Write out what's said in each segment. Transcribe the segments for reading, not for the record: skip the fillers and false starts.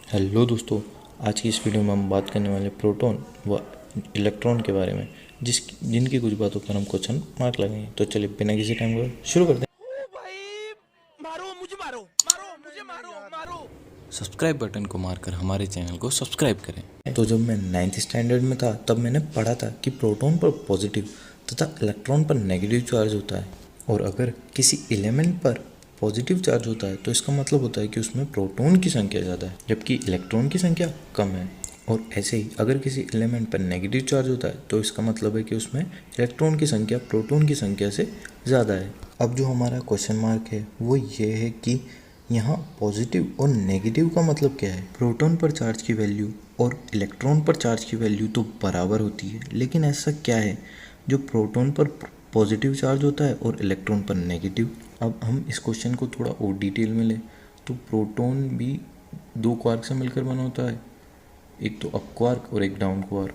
Hello दोस्तों, आज की इस वीडियो में हम बात करने वाले प्रोटॉन व इलेक्ट्रॉन के बारे में जिनकी कुछ बातों पर हम क्वेश्चन मार्क लगाएंगे। तो चलिए बिना किसी टाइम को शुरू करते हैं। ओ भाई, मारो मुझे, मारो मारो मुझे, मारो मारो। सब्सक्राइब बटन को मारकर हमारे चैनल को सब्सक्राइब करें। तो जब मैं 9th स्टैंडर्ड में था तब मैंने पढ़ा था कि प्रोटॉन पर पॉजिटिव तथा इलेक्ट्रॉन पर नेगेटिव चार्ज होता है, और अगर किसी एलिमेंट पर पॉजिटिव चार्ज होता है तो इसका मतलब होता है कि उसमें प्रोटॉन की संख्या ज़्यादा है जबकि इलेक्ट्रॉन की संख्या कम है। और ऐसे ही अगर किसी एलिमेंट पर नेगेटिव चार्ज होता है तो इसका मतलब है कि उसमें इलेक्ट्रॉन की संख्या प्रोटॉन की संख्या से ज़्यादा है। अब जो हमारा क्वेश्चन मार्क है वो ये है कि यहाँ पॉजिटिव और नेगेटिव का मतलब क्या है। प्रोटॉन पर चार्ज की वैल्यू और इलेक्ट्रॉन पर चार्ज की वैल्यू तो बराबर होती है, लेकिन ऐसा क्या है जो प्रोटॉन पर पॉजिटिव चार्ज होता है और इलेक्ट्रॉन पर नेगेटिव। अब हम इस क्वेश्चन को थोड़ा और डिटेल में लें तो प्रोटॉन भी दो क्वार्क से मिलकर बना होता है, एक तो अप क्वार्क और एक डाउन क्वार्क।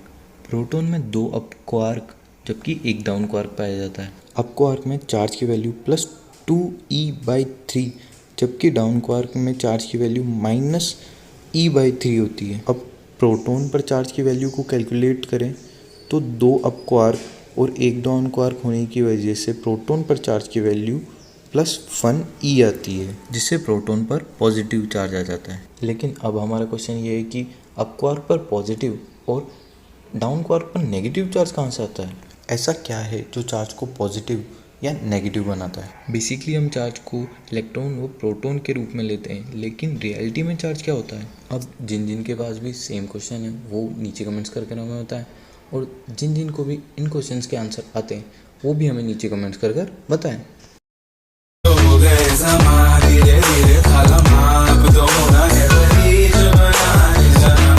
प्रोटॉन में दो अप क्वार्क जबकि एक डाउन क्वार्क पाया जाता है। अप क्वार्क में चार्ज की वैल्यू +2e/3 जबकि डाउन क्वार्क में चार्ज की वैल्यू -e/3 होती है। अब प्रोटॉन पर चार्ज की वैल्यू को कैलकुलेट करें तो दो अप क्वार्क और एक डाउन क्वार्क होने की वजह से प्रोटॉन पर चार्ज की वैल्यू +1e आती है, जिससे प्रोटॉन पर पॉजिटिव चार्ज आ जाता है। लेकिन अब हमारा क्वेश्चन ये है कि अप क्वार्क पर पॉजिटिव और डाउन क्वार्क पर नेगेटिव चार्ज कहाँ से आता है। ऐसा क्या है जो चार्ज को पॉजिटिव या नेगेटिव बनाता है। बेसिकली हम चार्ज को इलेक्ट्रॉन व प्रोटॉन के रूप में लेते हैं, लेकिन रियलिटी में चार्ज क्या होता है। अब जिन जिन के पास भी सेम क्वेश्चन है वो नीचे कमेंट्स करके हमें बताएं, और जिन जिन को भी इन क्वेश्चंस के आंसर आते हैं वो भी हमें नीचे कमेंट्स कर बताएं।